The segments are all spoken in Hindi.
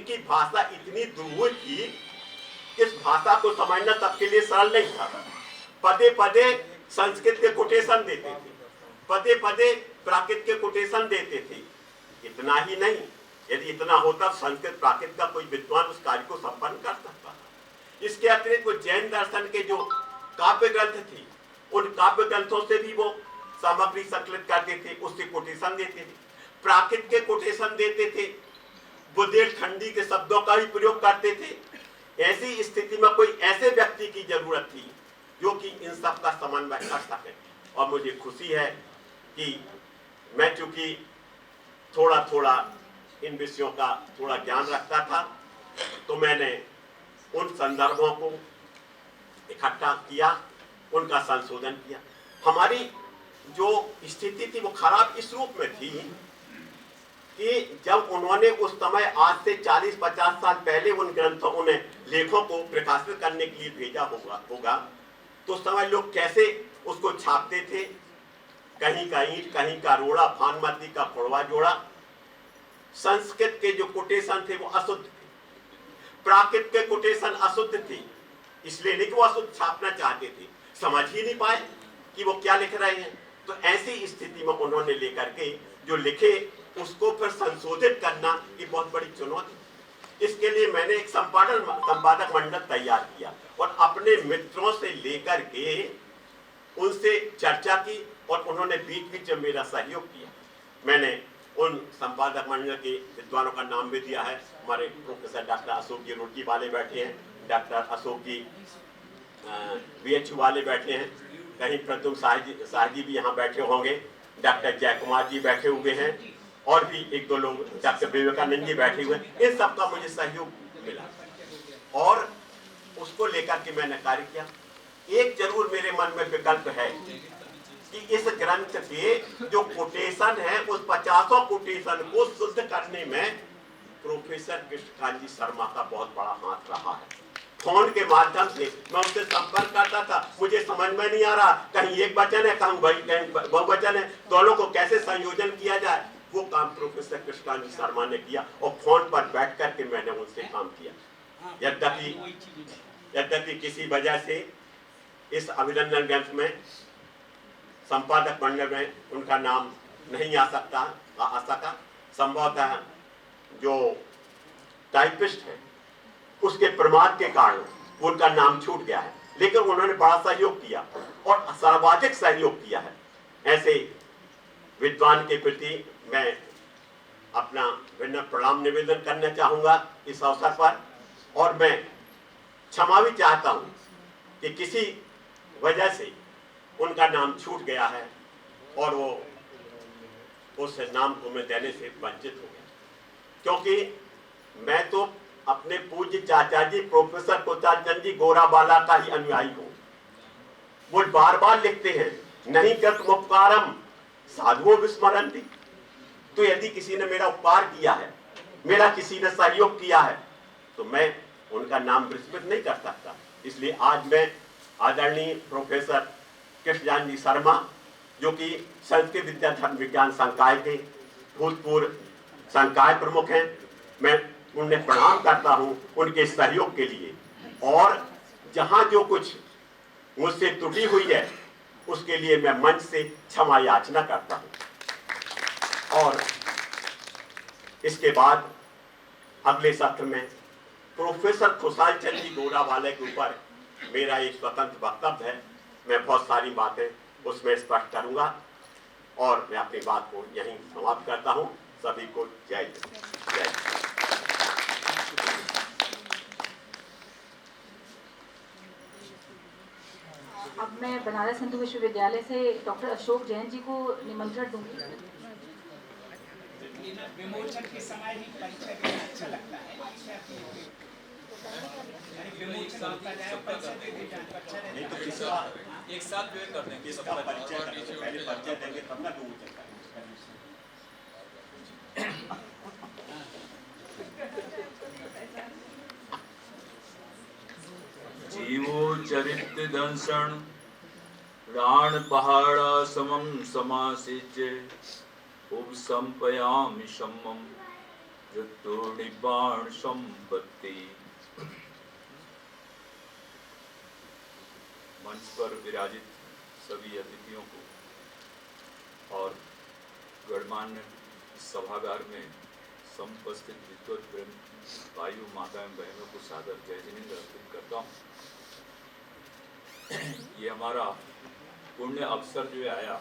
उनकी भाषा इतनी दुर्बल थी, इस भाषा को समझना सबके लिए सरल नहीं था। पदे पदे संस्कृत के कोटेशन देते थे, पदे पदे प्राकृत के कोटेशन देते थे। इतना ही नहीं, यदि इतना होता संस्कृत प्राकृत का कोई विद्वान उस कार्य को संपन्न कर सकता था। इसके अतिरिक्त वो जैन दर्शन के जो काव्य ग्रंथ थे, उन काव्य ग्रंथों से भी वो सामग्री संकलित करते थे, उससे कोटेशन देते थे, प्राकृत के कोटेशन देते थे, बुंदेलखंडी के शब्दों का ही प्रयोग करते थे। ऐसी स्थिति में कोई ऐसे व्यक्ति की जरूरत थी जो कि इन सब का समन्वय कर सके। और मुझे खुशी है कि मैं चूंकि थोड़ा थोड़ा इन विषयों का थोड़ा ज्ञान रखता था, तो मैंने उन संदर्भों को इकट्ठा किया, उनका संशोधन किया। हमारी जो स्थिति थी वो खराब इस रूप में थी कि जब उन्होंने उस समय आज से 40-50 साल पहले उन ग्रंथों, उन लेखों को प्रकाशित करने के लिए भेजा होगा तो उस समय लोग कैसे उसको छापते थे, कहीं का ईंट, कहीं का रोड़ा, भानुमती का फोड़वा जोड़ा। संस्कृत के जो कोटेशन थे वो अशुद्ध थे, प्राकृत के कोटेशन अशुद्ध थे, इसलिए नहीं कि वो अशुद्ध छापना चाहते थे, समझ ही नहीं पाए कि वो क्या लिख रहे हैं। तो ऐसी स्थिति में उन्होंने लेकर के जो लिखे उसको फिर संशोधित करना ये बहुत बड़ी चुनौती। इसके लिए मैंने एक संपादक मंडल तैयार किया और अपने मित्रों से लेकर के उनसे चर्चा की और उन्होंने बीच बीच में मेरा सहयोग किया। मैंने उन संपादक मंडल के विद्वानों का नाम भी दिया है। हमारे प्रोफेसर डॉक्टर अशोक जी रुड़की वाले बैठे हैं, डॉक्टर अशोक जी VHU वाले बैठे हैं, कहीं प्रद्युम्न शाह जी भी यहाँ बैठे होंगे, डॉक्टर जयकुमार जी बैठे हुए हैं, और भी एक दो लोग, डॉक्टर विवेकानंद जी बैठे हुए हैं। इन सबका मुझे सहयोग मिला और उसको लेकर के मैंने कार्य किया। एक जरूर मेरे मन में विकल्प है कि इस ग्रंथ के जो कोटेशन है उस 50 कोटेशन को शुद्ध करने में प्रोफेसर कृष्णकांत जी शर्मा का बहुत बड़ा हाथ रहा है। फोन के माध्यम से मैं उससे संपर्क करता था, मुझे समझ में नहीं आ रहा, कहीं एक वचन है, कहीं बहुवचन है, दोनों को कैसे संयोजन किया जाए। वो काम प्रोफेसर कृष्णकांत जी शर्मा ने किया और फोन पर बैठ करके मैंने उनसे काम किया। यद्यपि किसी वजह से इस अभिनंदन ग्रंथ में संपादक मंडल में उनका नाम नहीं आ सका। संभवतः जो टाइपिस्ट है उसके प्रमाद के कारण उनका नाम छूट गया है, लेकिन उन्होंने बड़ा सहयोग किया और सर्वाधिक सहयोग किया है। ऐसे विद्वान के प्रति मैं अपना विनम्र प्रणाम निवेदन करना चाहूंगा इस अवसर पर, और मैं क्षमा भी चाहता हूं कि किसी वजह से उनका नाम छूट गया है और वो उस नाम को मैं देने से वंचित हो गया, क्योंकि मैं तो अपने पूज्य चाचा जी प्रोफेसर कोचाचंद जी गोराबाला का ही अनुयायी हूं। वो बार बार लिखते हैं, नहीं कर्तमुपकारम साधुओं विस्मरन्ति। तो यदि किसी ने मेरा उपकार किया है, मेरा किसी ने सहयोग किया है, तो मैं उनका नाम विस्मृत नहीं कर सकता। इसलिए आज मैं आदरणीय प्रोफेसर कृष्णकांत जी शर्मा, जो कि संस्कृत विद्या धर्म विज्ञान संकाय के भूतपूर्व संकाय प्रमुख हैं, मैं उन्हें प्रणाम करता हूं उनके सहयोग के लिए, और जहां जो कुछ मुझसे त्रुटि हुई है उसके लिए मैं मंच से क्षमा याचना करता हूं। और इसके बाद अगले सत्र में प्रोफेसर खुशाल चंद जी गोरावाले के ऊपर मेरा एक स्वतंत्र वक्तव्य है। मैं बहुत सारी बातें उसमें स्पष्ट करूंगा और मैं अपनी बात को यहीं समाप्त करता हूं। सभी को जय जय। अब मैं बनारस हिंदू विश्वविद्यालय से डॉक्टर अशोक जैन जी को निमंत्रण दूंगी। विमोचन के समय ही परिचय देना अच्छा लगता है। एक साथ जो कर देंगे, इसका परिचय पहले परिचय देंगे तब ना विमोचन करेंगे। जीवो चरित्र दंशन राण पहाड़ा समम समासिज्य उपसंपयामि शम्मम जो तोड़ी बाण संपत्ति। मंच पर विराजित सभी अतिथियों को और गणमान्य सभागार में समुपस्थित विद्वत भाइयों, माताएं, बहनों को सादर जय जिनेंद्र अर्पित करता हूँ। ये हमारा पुण्य अवसर जो आया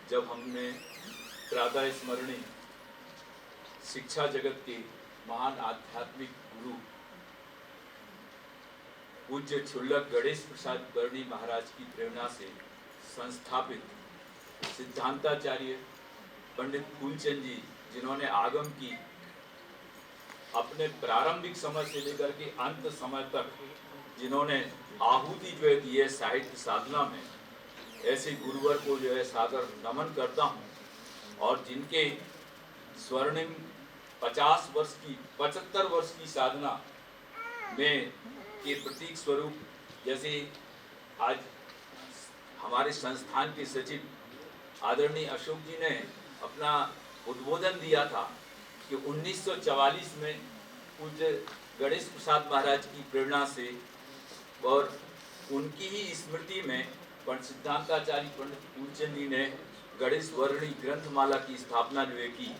जब हमने प्रातः स्मरणी शिक्षा जगत के महान आध्यात्मिक गुरु पूज्य क्षुल्लक गणेश प्रसाद वर्णी महाराज की प्रेरणा से संस्थापित सिद्धांताचार्य पंडित फूलचंद जी, जिन्होंने आगम की अपने प्रारंभिक समय से लेकर के अंत समय तक जिन्होंने आहुति जो है दी है साहित्य साधना में, ऐसे गुरुवर को जो है सादर नमन करता हूँ। और जिनके स्वर्णिम 50 वर्ष की 75 वर्ष की साधना में के प्रतीक स्वरूप, जैसे आज हमारे संस्थान के सचिव आदरणीय अशोक जी ने अपना उद्बोधन दिया था कि 1944 में पूज्य गणेश प्रसाद महाराज की प्रेरणा से और उनकी ही स्मृति में सिद्धांताचार्य पंडित फूलचंद जी ने गणेश वर्णी ग्रंथमाला की स्थापना जो है की।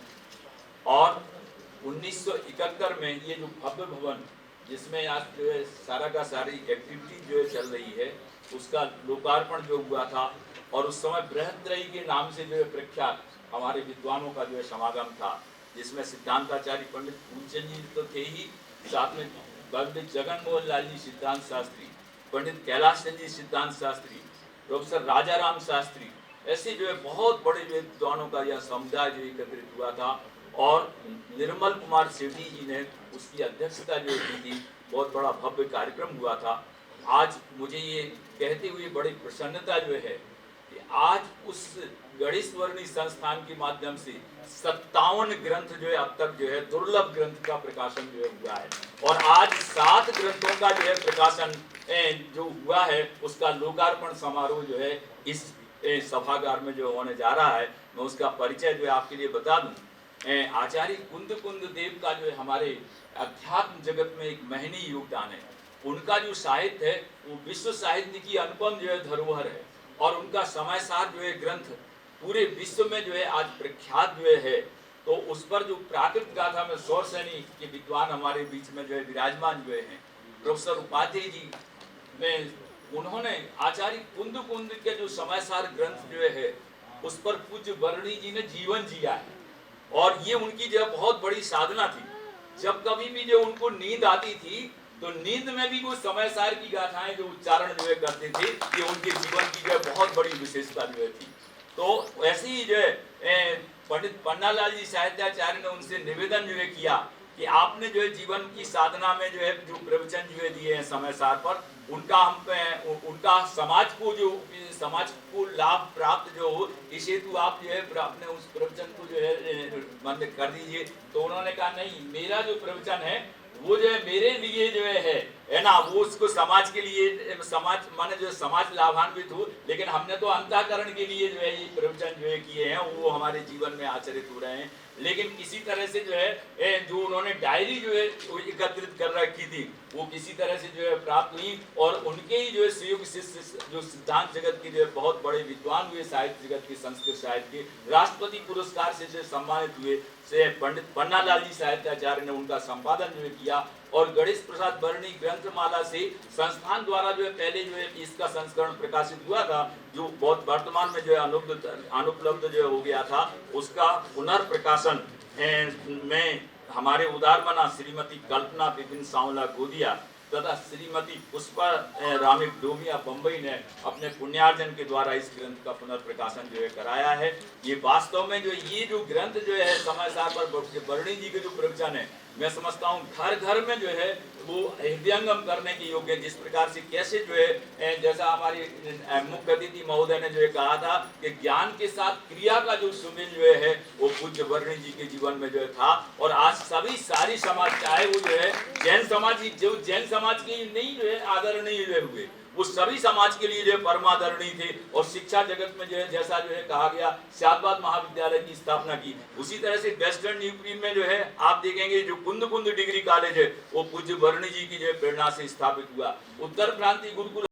और 1971 में ये जो भव्य भवन जिसमें आज जो है सारा का सारी एक्टिविटी जो है चल रही है, उसका लोकार्पण जो हुआ था। और उस समय बृहद्रयी के नाम से जो है प्रख्यात हमारे विद्वानों का जो है समागम था, जिसमें सिद्धांताचार्य पंडित फूलचंद जी तो थे ही, साथ में पंडित जगन मोहन लाल जी सिद्धांत शास्त्री, पंडित कैलाश चंद जी सिद्धांत शास्त्री, प्रोफेसर राजा राम शास्त्री, ऐसे जो है बहुत बड़े जो विद्वानों का यह समुदाय जो एकत्रित हुआ था। और निर्मल कुमार सेठी जी ने उसकी अध्यक्षता जो की थी। बहुत बड़ा भव्य कार्यक्रम हुआ था। आज मुझे ये कहते हुए बड़ी प्रसन्नता जो है कि आज उस गणेश वर्णी संस्थान के माध्यम से 57 ग्रंथ जो है अब तक जो है दुर्लभ ग्रंथ का प्रकाशन जो है हुआ है। और आज 7 ग्रंथों का जो है प्रकाशन जो हुआ है, उसका लोकार्पण समारोह जो है इस सभागार में जो होने जा रहा है। मैं उसका परिचय जो है आपके लिए बता दूं। आचार्य कुंद देव का जो है हमारे अध्यात्म जगत में एक महनीय योगदान है। उनका जो साहित्य है वो विश्व साहित्य की अनुपम जो है धरोहर है। और उनका समय सार जो है ग्रंथ पूरे विश्व में जो है आज प्रख्यात जो है। तो उस पर जो प्राकृत गाथा में सौर सैनी के विद्वान हमारे बीच में जो है विराजमान जो है प्रोफेसर उपाध्याय जी में, उन्होंने आचार्य कुंद के जो समय सार ग्रंथ जो है उस पर पूज्य वर्णी जी ने जीवन जिया है। और ये उनकी जो बहुत बड़ी साधना थी। जब कभी भी जो उनको नींद आती थी तो नींद में भी वो समय सार की गाथाएं जो उच्चारण जो है करते थे, ये उनके जीवन की जो बहुत बड़ी विशेषता जो है थी। तो ऐसे ही जो है पंडित पन्नालाल जी साहित्याचार्य ने उनसे निवेदन जो है किया कि आपने जो है जीवन की साधना में जो है जो प्रवचन जो है दिए हैं समय सार पर, उनका समाज को लाभ प्राप्त जो हो, इस हेतु आप जो है अपने उस प्रवचन को जो है बंद कर दीजिए। तो उन्होंने कहा नहीं, मेरा जो प्रवचन है वो जो है मेरे लिए जो है ना, वो उसको समाज के लिए, समाज माने जो समाज लाभान्वित हो, लेकिन हमने तो अंतःकरण के लिए जो है ये प्रवचन जो है किए हैं, वो हमारे जीवन में आचरित हो रहे हैं। लेकिन किसी तरह से जो है जो उन्होंने डायरी जो है एकत्रित कर रखी थी, वो किसी तरह से जो है प्राप्त हुई। और उनके ही जो है सहयोग शिष्य जो सिद्धांत जगत के जो है बहुत बड़े विद्वान हुए, साहित्य जगत के, संस्कृत साहित्य के राष्ट्रपति पुरस्कार से जो सम्मानित हुए से पंडित पन्नालाल जी साहित्याचार्य ने उनका संपादन जो है किया। और गणेश प्रसाद वर्णी ग्रंथमाला से संस्थान द्वारा जो है पहले जो है इसका संस्करण प्रकाशित हुआ था, जो बहुत वर्तमान में जो है अनुपलब्ध जो हो गया था, उसका पुनर्प्रकाशन में हमारे उदारमना श्रीमती कल्पना विपिन सांवला गोदिया तथा श्रीमती पुष्पा रामिक डोमिया बम्बई ने अपने पुण्यार्जन के द्वारा इस ग्रंथ का पुनर्प्रकाशन जो है कराया है। ये वास्तव में जो ये जो ग्रंथ जो है समय सार पर वर्णी जी के जो प्रवचन है, मैं समझता हूँ घर घर में जो है वो हृदयंगम करने के योग्य। जिस प्रकार से कैसे जो है जैसा हमारी मुख्य अतिथि महोदय ने जो है कहा था कि ज्ञान के साथ क्रिया का जो सुमेल जो है वो पूज्य वर्णी जी के जीवन में जो है था। और आज सभी सारी समाज, चाहे वो जो है जैन समाज की, जो जैन समाज के नहीं जो है आदरणीय हुए, वो सभी समाज के लिए जो है परमादरणीय थे। और शिक्षा जगत में जो है जैसा जो है कहा गया शाहबाद महाविद्यालय की स्थापना की, उसी तरह से वेस्टर्न यूपी में जो है आप देखेंगे जो कुंद कुंद डिग्री कॉलेज है वो पूज्य वर्णी जी की जो है प्रेरणा से स्थापित हुआ। उत्तर क्रांति गुरुकुल